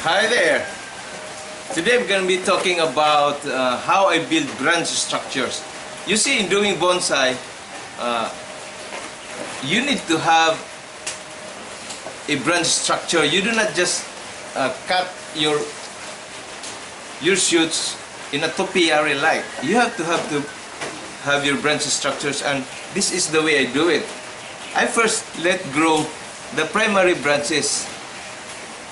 Hi there! Today I'm going to be talking about how I build branch structures. You see, in doing bonsai, you need to have a branch structure. You do not just cut your shoots in a topiary like. You have to have your branch structures, and this is the way I do it. I first let grow the primary branches.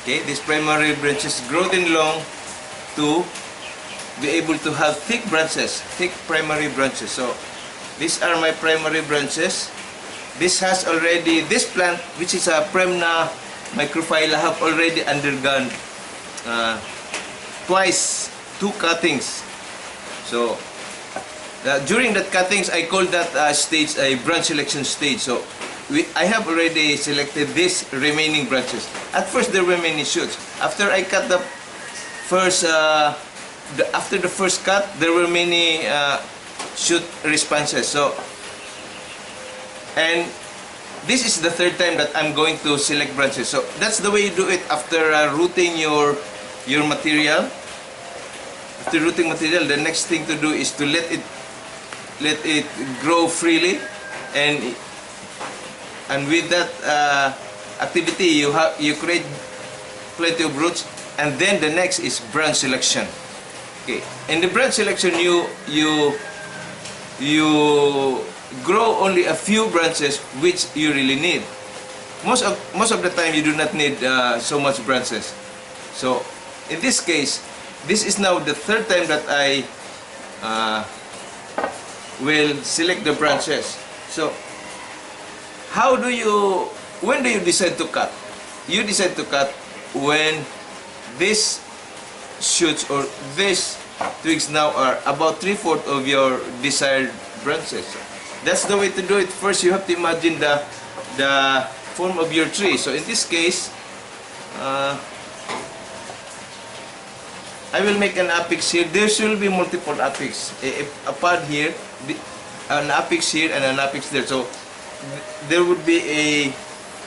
Okay, these primary branches grow in long to be able to have thick branches, thick primary branches. So these are my primary branches. This has already, this plant, which is a Premna microphylla, have already undergone twice 2 cuttings. So during that cuttings, I call that stage a branch selection stage. So I have already selected these remaining branches. At first, there were many shoots. After I cut the first, after the first cut, there were many shoot responses. So, and this is the 3rd time that I'm going to select branches. So that's the way you do it after rooting your material. After rooting material, the next thing to do is to let it grow freely, and with that activity, you create plenty of roots. And then the next is branch selection. Okay, in the branch selection, you grow only a few branches which you really need. Most of the time, you do not need so much branches. So in this case, this is now the 3rd time that I will select the branches. So when do you decide to cut? You decide to cut when these shoots or these twigs now are about 3/4 of your desired branches. That's the way to do it. First, you have to imagine the form of your tree. So in this case, I will make an apex here. There will be multiple apex. A pod here, an apex here, and an apex there. So there would be a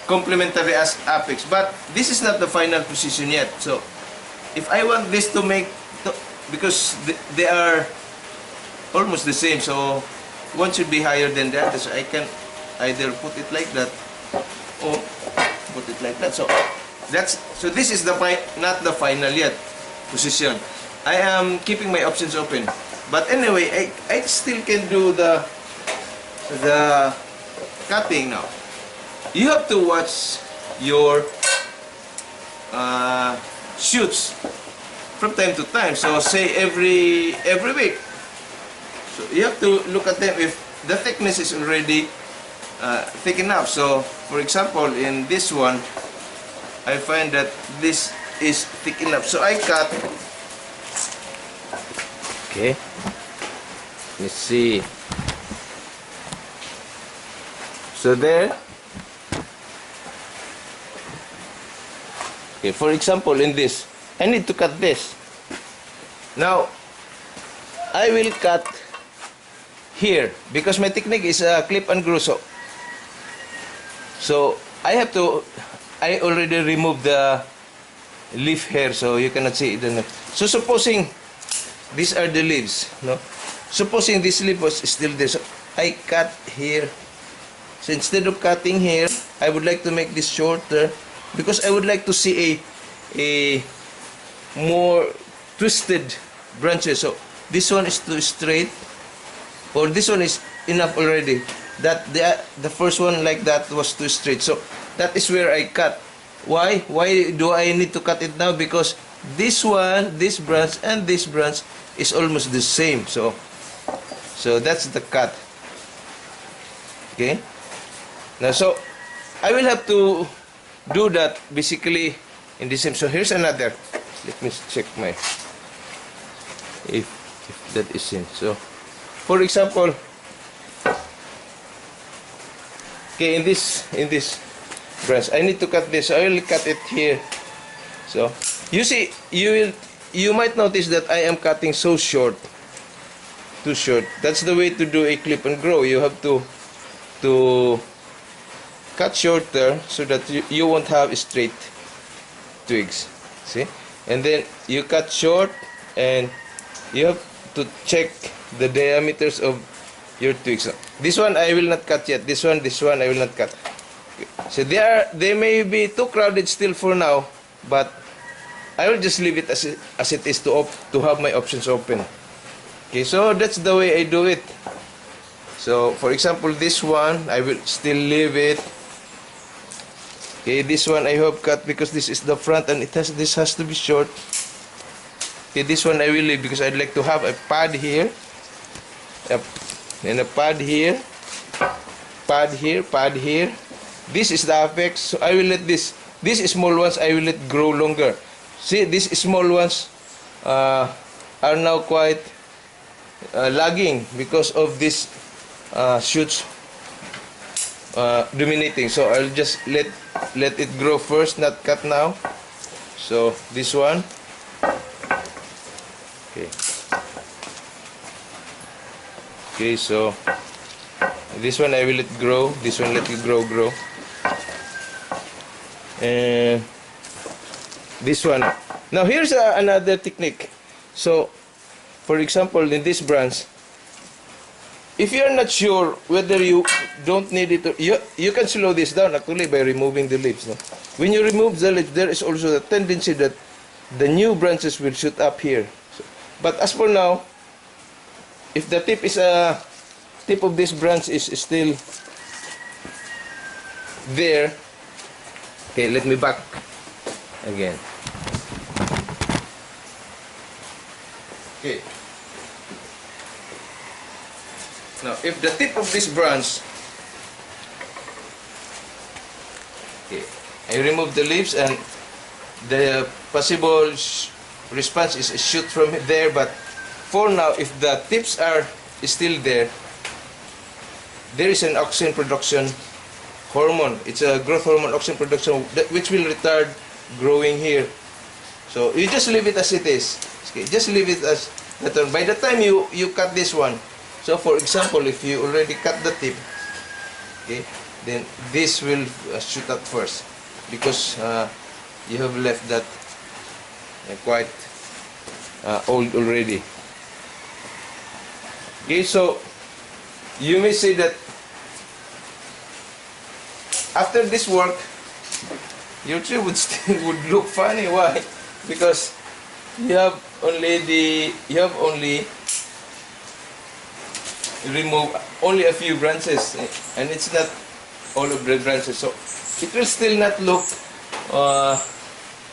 complementary apex, but this is not the final position yet. So if I want this to make, because they are almost the same, so one should be higher than the other, so I can either put it like that or put it like that. So this is not the final yet position. I am keeping my options open, but anyway, I still can do the cutting now. You have to watch your shoots from time to time. So say every week. So you have to look at them if the thickness is already thick enough. So for example, in this one, I find that this is thick enough. So I cut. Okay. Let's see. So there. Okay, for example, in this, I need to cut this. Now, I will cut here because my technique is clip and grow. So I already removed the leaf here, so you cannot see it. So supposing these are the leaves, no? Supposing this leaf was still there, so I cut here. So instead of cutting here, I would like to make this shorter because I would like to see a more twisted branches. So this one is too straight, or this one is enough already. That the first one like that was too straight. So that is where I cut. Why do I need to cut it now? Because this one, this branch, and this branch is almost the same. So that's the cut. Okay. Now, so I will have to do that basically in the same. So here's another. Let me check if that is in. So for example, okay, in this branch, I need to cut this. So I will cut it here. So you see, you might notice that I am cutting so short, too short. That's the way to do a clip and grow. You have to cut shorter so that you won't have straight twigs. See? and then you cut short, and you have to check the diameters of your twigs. This one I will not cut yet. This one I will not cut. Okay. So they may be too crowded still for now, but I will just leave it as it is to have my options open. Okay, so that's the way I do it. So for example, this one I will still leave it. Okay, this one I have cut because this is the front and this has to be short. Okay, this one I will leave because I'd like to have a pad here, and a pad here, pad here, pad here. This is the apex, so I will let these small ones I will let grow longer. See, these small ones are now quite lagging because of this shoots dominating. So I'll just let it grow first, not cut now. So this one, okay, so this one I will let grow, this one let it grow, and this one. Now here's another technique. So for example, in this branch, if you're not sure whether you don't need it, you can slow this down actually by removing the leaves. No? When you remove the leaves, there is also a tendency that the new branches will shoot up here. So, but as for now, if the tip of this branch is still there, okay, let me back again. Okay. Now, if the tip of this branch, okay, I remove the leaves and the possible response is a shoot from there, but for now, if the tips are still there, there is an auxin production hormone. It's a growth hormone, auxin production, which will retard growing here. So you just leave it as it is. Okay, just leave it as that one. By the time you cut this one, so for example, if you already cut the tip, okay, then this will shoot up first because you have left that quite old already. Okay, so you may say that after this work, your tree would still look funny. Why? Because you have only remove only a few branches, and it's not all of the branches, so it will still not look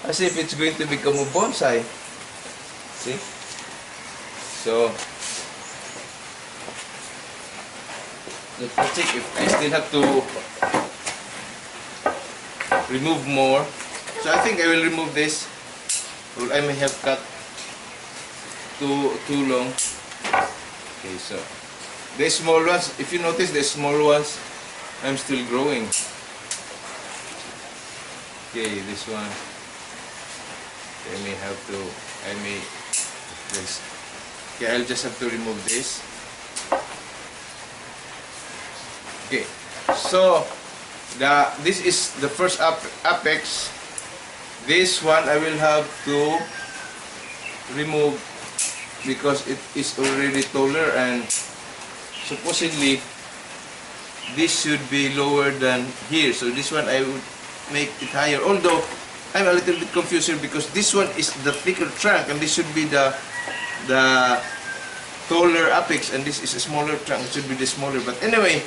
as if it's going to become a bonsai. See? So let's check if I still have to remove more. So I think I will remove this, or I may have cut too long. Okay, so the small ones, if you notice, the small ones, I'm still growing. Okay, this one, I may this. Okay, I'll just have to remove this. Okay, so this is the first apex. This one I will have to remove because it is already taller, and supposedly this should be lower than here. So this one I would make it higher, although I'm a little bit confused here because this one is the thicker trunk and this should be the taller apex, and this is a smaller trunk. It should be the smaller, but anyway,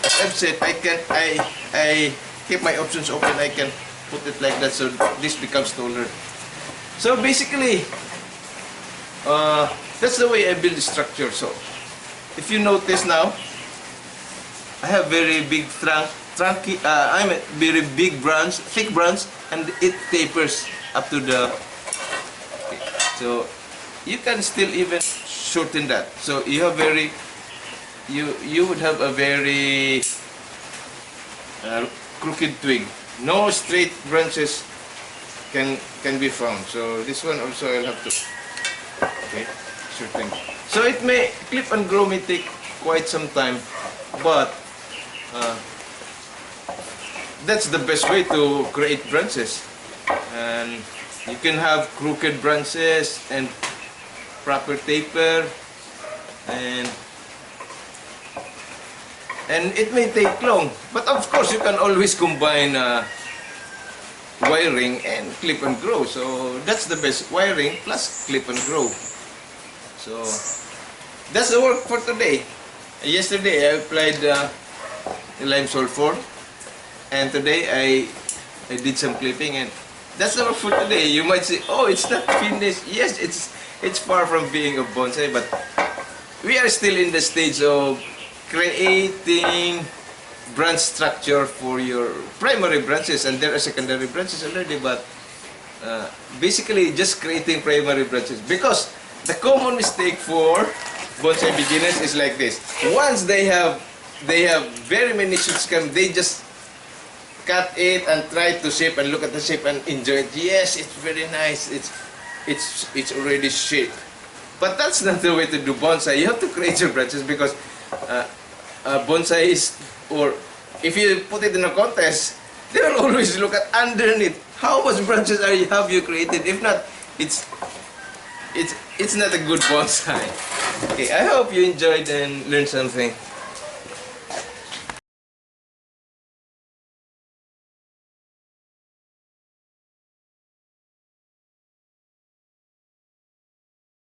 as I've said, I keep my options open. I can put it like that so this becomes taller. So basically, that's the way I build the structure. So if you notice now, I have very big I'm a very big branch, thick branch, and it tapers up to the. Okay. So you can still even shorten that. So you have you would have a very crooked twig. No straight branches can be found. So this one also I'll have to. Okay, shorten. So it may clip and grow may take quite some time, but that's the best way to create branches. And You can have crooked branches and proper taper, and it may take long. But of course, you can always combine wiring and clip and grow. So that's the best, wiring plus clip and grow. So that's the work for today. Yesterday I applied lime sulfur, and today I did some clipping, and that's the work for today. You might say, oh, it's not finished. Yes, it's far from being a bonsai, but we are still in the stage of creating branch structure for your primary branches, and there are secondary branches already, but basically just creating primary branches, because the common mistake for bonsai beginners is like this. Once they have very many shoots come, they just cut it and try to shape and look at the shape and enjoy it. Yes, it's very nice. It's already shaped. But that's not the way to do bonsai. You have to create your branches, because bonsai is, or if you put it in a contest, they will always look at underneath. How much branches have you created? If not, it's not a good bonsai. Okay, I hope you enjoyed and learned something.